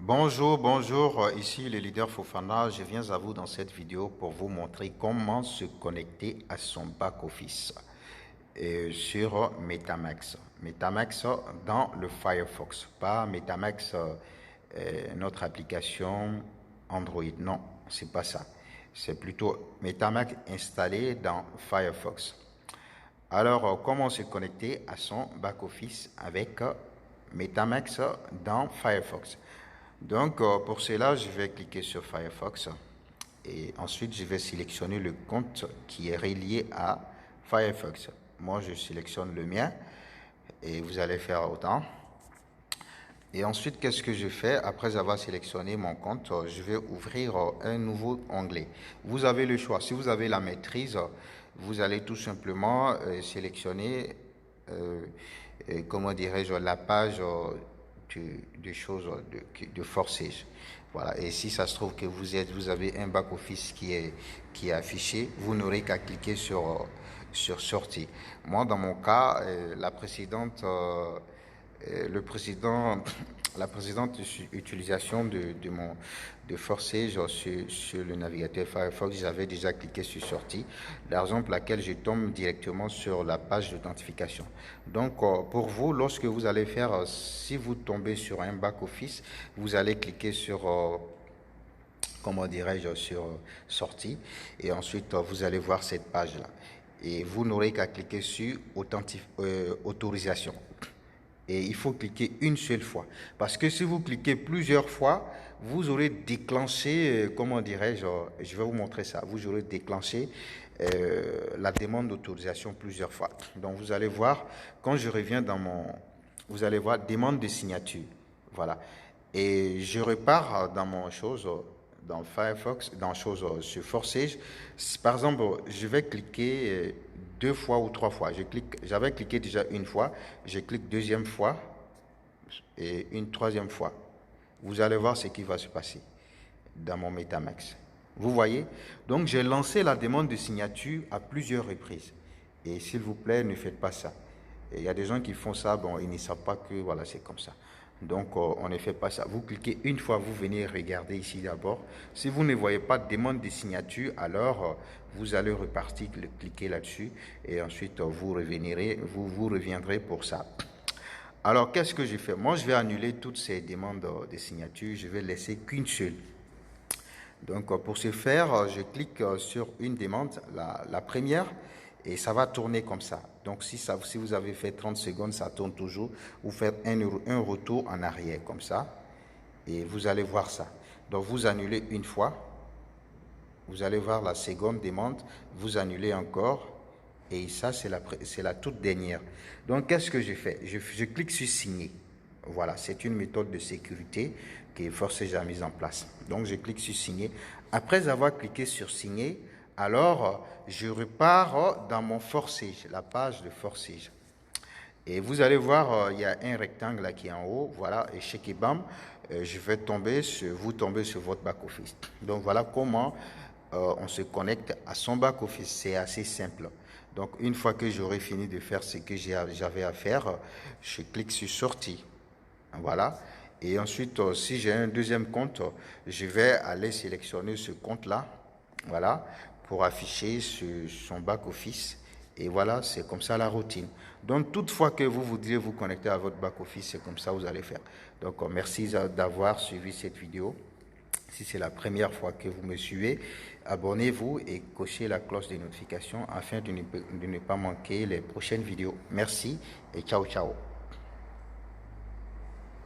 Bonjour, bonjour, ici le leader Fofana. Je viens à vous dans cette vidéo pour vous montrer comment se connecter à son back-office sur Metamax. Metamax dans le Firefox, pas Metamax, notre application Android. Non, c'est pas ça. C'est plutôt Metamax installé dans Firefox. Alors, comment se connecter à son back-office avec Metamax dans Firefox? Donc, pour cela, je vais cliquer sur Firefox et ensuite, je vais sélectionner le compte qui est relié à Firefox. Moi, je sélectionne le mien et vous allez faire autant. Et ensuite, qu'est-ce que je fais? Après avoir sélectionné mon compte, je vais ouvrir un nouveau onglet. Vous avez le choix. Si vous avez la maîtrise, vous allez tout simplement sélectionner, comment dirais-je, la page de choses de forçage. Voilà. Et si ça se trouve que vous avez un back-office qui est affiché, vous n'aurez qu'à cliquer sur sortie. Moi, dans mon cas, la précédente utilisation de forçage sur le navigateur Firefox, j'avais déjà cliqué sur sortie, la raison pour laquelle je tombe directement sur la page d'authentification. Donc, pour vous, lorsque vous allez faire, si vous tombez sur un back-office, vous allez cliquer sur comment dirais-je, sur sortie, et ensuite vous allez voir cette page là et vous n'aurez qu'à cliquer sur autorisation. Et il faut cliquer une seule fois. Parce que si vous cliquez plusieurs fois, vous aurez déclenché, comment dirais-je, je vais vous montrer ça, vous aurez déclenché la demande d'autorisation plusieurs fois. Donc vous allez voir, quand je reviens dans vous allez voir demande de signature. Voilà. Et je repars dans mon chose, dans Firefox, dans chose sur Forçage. Par exemple, je vais cliquer deux fois ou trois fois. J'avais cliqué déjà une fois, je clique deuxième fois et une troisième fois. Vous allez voir ce qui va se passer dans mon Metamax. Vous voyez? Donc, j'ai lancé la demande de signature à plusieurs reprises. Et s'il vous plaît, ne faites pas ça. Il y a des gens qui font ça, bon, ils ne savent pas que voilà, c'est comme ça. Donc, on ne fait pas ça. Vous cliquez une fois, vous venez regarder ici d'abord. Si vous ne voyez pas de demande de signature, alors vous allez repartir, cliquer là-dessus et ensuite vous reviendrez pour ça. Alors, qu'est-ce que je fais? Moi, je vais annuler toutes ces demandes de signature. Je vais laisser qu'une seule. Donc, pour ce faire, je clique sur une demande, la première, et ça va tourner comme ça. Donc, si vous avez fait 30 secondes, ça tourne toujours. Vous faites un retour en arrière, comme ça, et vous allez voir ça. Donc, vous annulez une fois. Vous allez voir la seconde demande. Vous annulez encore. Et ça, c'est la toute dernière. Donc, qu'est-ce que je fais? Je clique sur signer. Voilà, c'est une méthode de sécurité que Forçage a mise en place. Donc, je clique sur signer. Après avoir cliqué sur signer, alors je repars dans mon forçage, la page de forçage. Et vous allez voir, il y a un rectangle là qui est en haut, voilà, et chez Kebam, vous tombez sur votre back-office. Donc, voilà comment on se connecte à son back-office. C'est assez simple. Donc, une fois que j'aurai fini de faire ce que j'avais à faire, je clique sur sortie. Voilà. Et ensuite, si j'ai un deuxième compte, je vais aller sélectionner ce compte-là. Voilà. Pour afficher son back-office. Et voilà, c'est comme ça la routine. Donc, toutefois que vous voudriez vous connecter à votre back-office, c'est comme ça que vous allez faire. Donc, merci d'avoir suivi cette vidéo. Si c'est la première fois que vous me suivez, abonnez-vous et cochez la cloche de notification afin de ne pas manquer les prochaines vidéos. Merci et ciao, ciao.